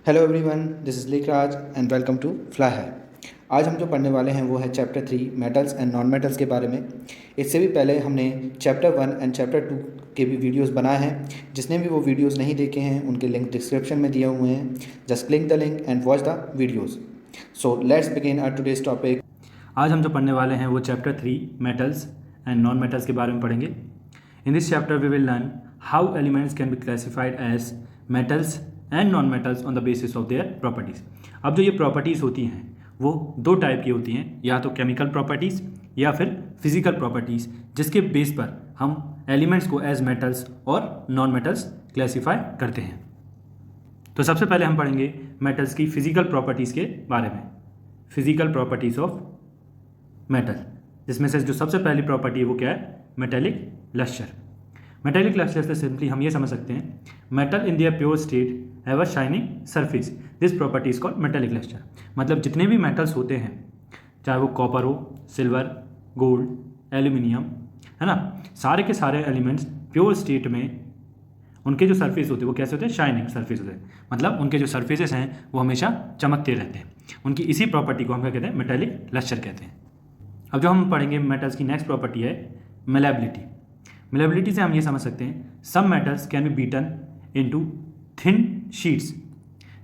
Hello everyone, this is Lekhraj and welcome to Fly High. आज हम जो पढ़ने वाले हैं वो है chapter 3 metals and non metals के बारे में। इससे भी पहले हमने चैप्टर 1 एंड चैप्टर 2 के भी वीडियोस बनाए हैं। जिसने भी वो वीडियोस नहीं देखे हैं उनके लिंक डिस्क्रिप्शन में दिए हुए हैं। Just click the link and watch the videos. So let's begin our today's topic. आज हम जो पढ़ने वाले हैं वो chapter 3 metals and non metals के बारे में पढ़ेंगे। In this chapter we will learn how elements can be classified as metals and non metals on the basis of their properties. अब जो ये प्रॉपर्टीज़ होती हैं वो दो टाइप की होती हैं, या तो केमिकल प्रॉपर्टीज़ या फिर फिजिकल प्रॉपर्टीज़, जिसके बेस पर हम एलिमेंट्स को एज मेटल्स और नॉन मेटल्स क्लासीफाई करते हैं। तो सबसे पहले हम पढ़ेंगे मेटल्स की फिजिकल प्रॉपर्टीज़ के बारे में। फिजिकल प्रॉपर्टीज़ ऑफ मेटल, जिसमें से जो सबसे पहली प्रॉपर्टी है वो क्या है? Metallic lustre. मेटेलिक लस्टर से सिंपली हम ये समझ सकते हैं, metal in their pure state have a shining surface, this property is called metallic lustre. मतलब जितने भी मेटल्स होते हैं, चाहे वो कॉपर हो, सिल्वर, गोल्ड, एल्यूमिनियम, है ना, सारे के सारे एलिमेंट्स प्योर स्टेट में उनके जो सरफेस होते हैं वो कैसे होते हैं? शाइनिंग सरफेस होते हैं। मतलब उनके जो सरफेसेस हैं वो हमेशा चमकते रहते हैं। उनकी इसी प्रॉपर्टी को हम क्या कहते हैं? मेटेलिक लस्टर कहते हैं। अब जो हम पढ़ेंगे मेटल्स की नेक्स्ट प्रॉपर्टी है मेलेबिलिटी। मेलेबिलिटी से हम ये समझ सकते हैं, some metals can be beaten into thin sheets,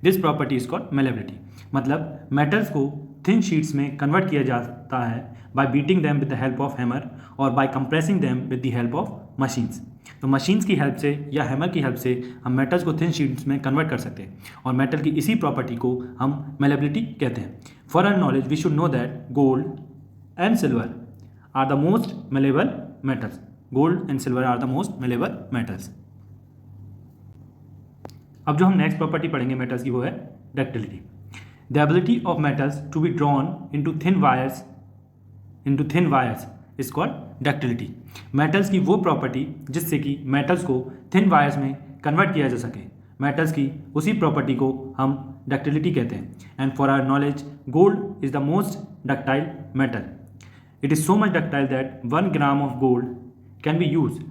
this property is called malleability. मतलब मेटल्स को थिन शीट्स में कन्वर्ट किया जाता है by beating them with the help of hammer और by compressing them with the help of machines. तो machines की help से या हैमर की हेल्प से हम मेटल्स को थिन शीट्स में कन्वर्ट कर सकते हैं, और मेटल की इसी प्रॉपर्टी को हम मेलेबिलिटी कहते हैं। For our knowledge we should know that gold and silver are the most malleable metals. Gold and silver are the most malleable metals. अब जो हम नेक्स्ट प्रॉपर्टी पढ़ेंगे मेटल्स की वो है ductility. The ability of metals to be drawn into thin wires is called ductility. Metals की वो property जिससे कि मेटल्स को थिन वायर्स में कन्वर्ट किया जा सके, मेटल्स की उसी प्रॉपर्टी को हम डक्टिलिटी कहते हैं। And for our knowledge gold is the most ductile metal. It is so much ductile that 1 gram of gold can be used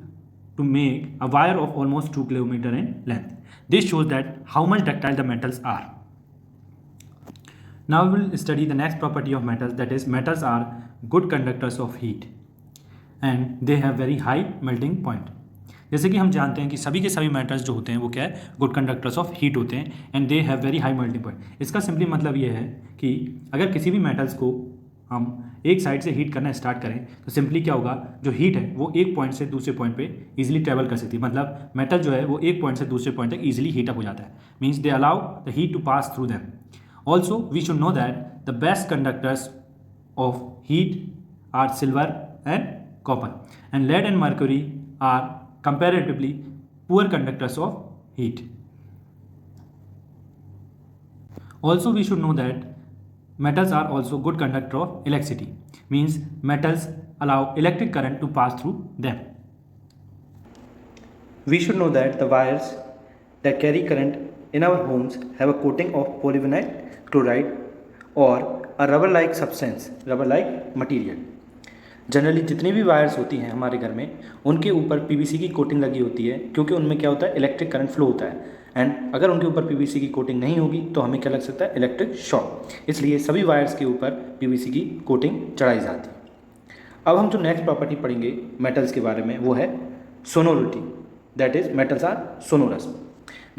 to make a wire of almost 2 km in length. This shows that how much ductile the metals are. Now we will study the next property of metals, that is metals are good conductors of heat and they have very high melting point. जैसे कि हम जानते हैं कि सभी के सभी metals जो होते हैं वो क्या है? गुड कंडक्टर्स ऑफ हीट होते हैं and they have very high melting point. इसका सिंपली मतलब ये है कि अगर किसी भी मेटल्स को हम एक साइड से हीट करना स्टार्ट करें तो सिंपली क्या होगा, जो हीट है वो एक पॉइंट से दूसरे पॉइंट पे इजीली ट्रेवल कर सकती है। मतलब मेटल जो है वो एक पॉइंट से दूसरे पॉइंट तक इजीली हीट अप हो जाता है, means they allow the heat to pass through them. Also we should know that the best conductors of heat are silver and copper and lead and mercury are comparatively poor conductors of heat. Also we should know that metals are also good conductor of electricity, means metals allow electric current to pass through them. We should know that the wires that carry current in our homes have a coating of polyvinyl chloride or a rubber-like substance, rubber-like material. Generally जितनी भी wires होती हैं हमारे घर में उनके ऊपर PVC की कोटिंग लगी होती है, क्योंकि उनमें क्या होता है? इलेक्ट्रिक करंट फ्लो होता है। एंड अगर उनके ऊपर पीवीसी की कोटिंग नहीं होगी तो हमें क्या लग सकता है? Electric shock. इसलिए सभी वायर्स के ऊपर पीवीसी की कोटिंग चढ़ाई जाती है। अब हम जो नेक्स्ट प्रॉपर्टी पढ़ेंगे मेटल्स के बारे में वो है sonority, that is metals are sonorous.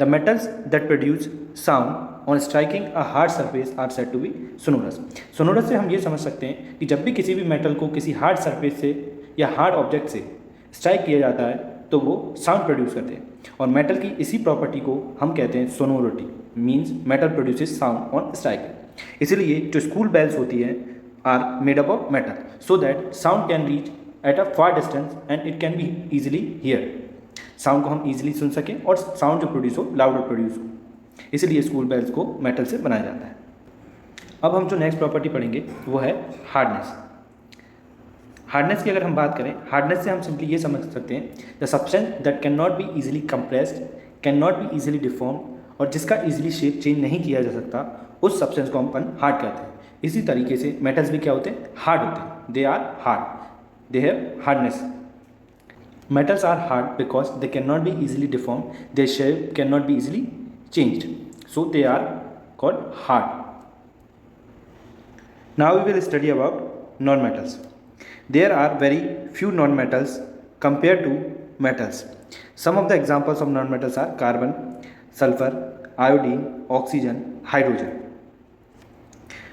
The metals that produce sound on striking a hard surface are said to be sonorous. Sonorous से हम ये समझ सकते हैं कि जब भी किसी भी मेटल को किसी हार्ड सरफेस से या हार्ड ऑब्जेक्ट से स्ट्राइक किया जाता है तो वो साउंड प्रोड्यूस करते हैं, और मेटल की इसी प्रॉपर्टी को हम कहते हैं sonority, means metal produces sound on striking. इसलिए जो स्कूल बेल्स होती है are made up of metal so that sound can reach at a far distance and it can be easily hear. Sound को हम ईजिली सुन सकें और sound जो produce हो लाउडर प्रोड्यूस हो, इसलिए स्कूल बेल्स को मेटल से बनाया जाता है। अब हम जो नेक्स्ट प्रॉपर्टी पढ़ेंगे वो है हार्डनेस। हार्डनेस की अगर हम बात करें, हार्डनेस से हम सिंपली ये समझ सकते हैं, the substance that can not be easily compressed, can not be easily deform, और जिसका ईजिली शेप चेंज नहीं किया जा सकता, उस सब्सटेंस को हम अपन हार्ड कहते हैं। इसी तरीके से मेटल्स भी क्या होते हैं? हार्ड होते हैं। They are hard, they have hardness. Metals are hard because they can not be easily deform, their shape can not be easily changed, so they are called hard. Now we will study about non-metals. There are very few non-metals compared to metals. Some of the examples of non-metals are carbon, sulfur, iodine, oxygen, hydrogen.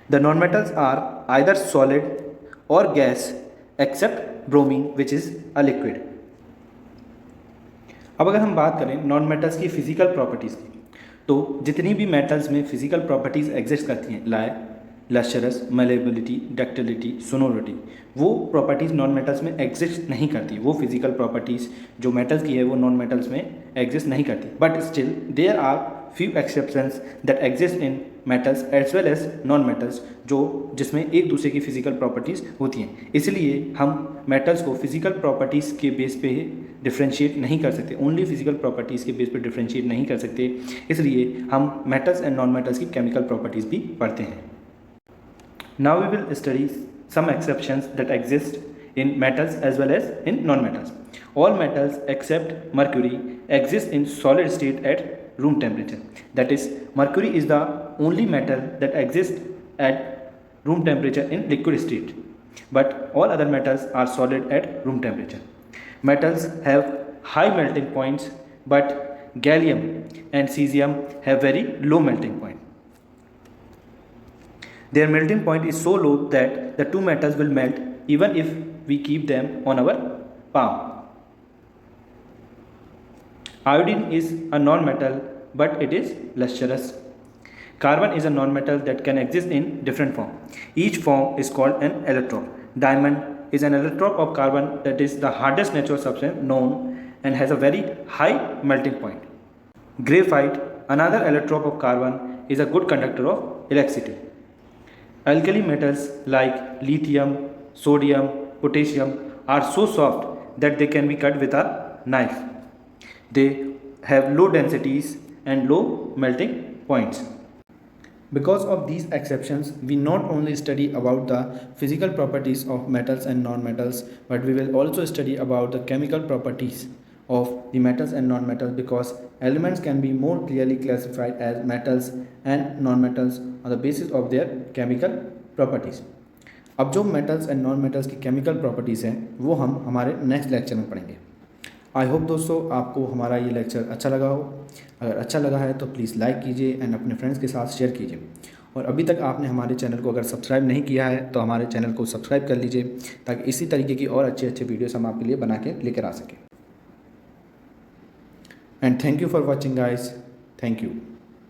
The non-metals are either solid or gas except bromine which is a liquid. अब अगर हम बात करें non metals की physical properties की, तो जितनी भी मेटल्स में फिजिकल प्रॉपर्टीज़ एग्जिस्ट करती हैं, लस्चरस, मेलेबिलिटी, डक्टिलिटी, सोनोरिटी, वो प्रॉपर्टीज़ नॉन मेटल्स में एग्जिस्ट नहीं करती. वो फिजिकल प्रॉपर्टीज़ जो मेटल्स की है वो नॉन मेटल्स में एग्जिस्ट नहीं करती. But still there are few exceptions that exist in metals as well as non metals, जो जिसमें एक दूसरे की फिजिकल प्रॉपर्टीज़ होती हैं. इसलिए हम मेटल्स को फिजिकल प्रॉपर्टीज़ के बेस पे डिफ्रेंशिएट नहीं कर सकते, ओनली फिजिकल प्रॉपर्टीज़ के बेस पे डिफ्रेंशिएट नहीं कर सकते. इसलिए हम मेटल्स एंड नॉन मेटल्स की केमिकल प्रॉपर्टीज़ भी पढ़ते हैं. Now we will study some exceptions that exist in metals as well as in non-metals. All metals except mercury exist in solid state at room temperature. That is, mercury is the only metal that exists at room temperature in liquid state. But all other metals are solid at room temperature. Metals have high melting points, but gallium and cesium have very low melting point. Their melting point is so low that the two metals will melt even if we keep them on our palm. Iodine is a non-metal but it is lustrous. Carbon is a non-metal that can exist in different form. Each form is called an allotrope. Diamond is an allotrope of carbon that is the hardest natural substance known and has a very high melting point. Graphite, another allotrope of carbon, is a good conductor of electricity. Alkali metals like lithium, sodium, potassium are so soft that they can be cut with a knife. They have low densities and low melting points. Because of these exceptions, we not only study about the physical properties of metals and non-metals, but we will also study about the chemical properties of the metals and non-metals, because elements can be more clearly classified as metals and non-metals on the basis of their chemical properties. अब जो metals and non-metals की chemical properties हैं वो हम हमारे next lecture में पढ़ेंगे. I hope दोस्तों आपको हमारा ये लेक्चर अच्छा लगा हो. अगर अच्छा लगा है तो प्लीज़ लाइक कीजिए एंड अपने फ्रेंड्स के साथ शेयर कीजिए. और अभी तक आपने हमारे चैनल को अगर सब्सक्राइब नहीं किया है तो हमारे चैनल को सब्सक्राइब कर लीजिए, ताकि इसी तरीके की और अच्छे अच्छे वीडियोस हम आपके लिए बना के लेकर आ सकें. And thank you for watching guys. Thank you.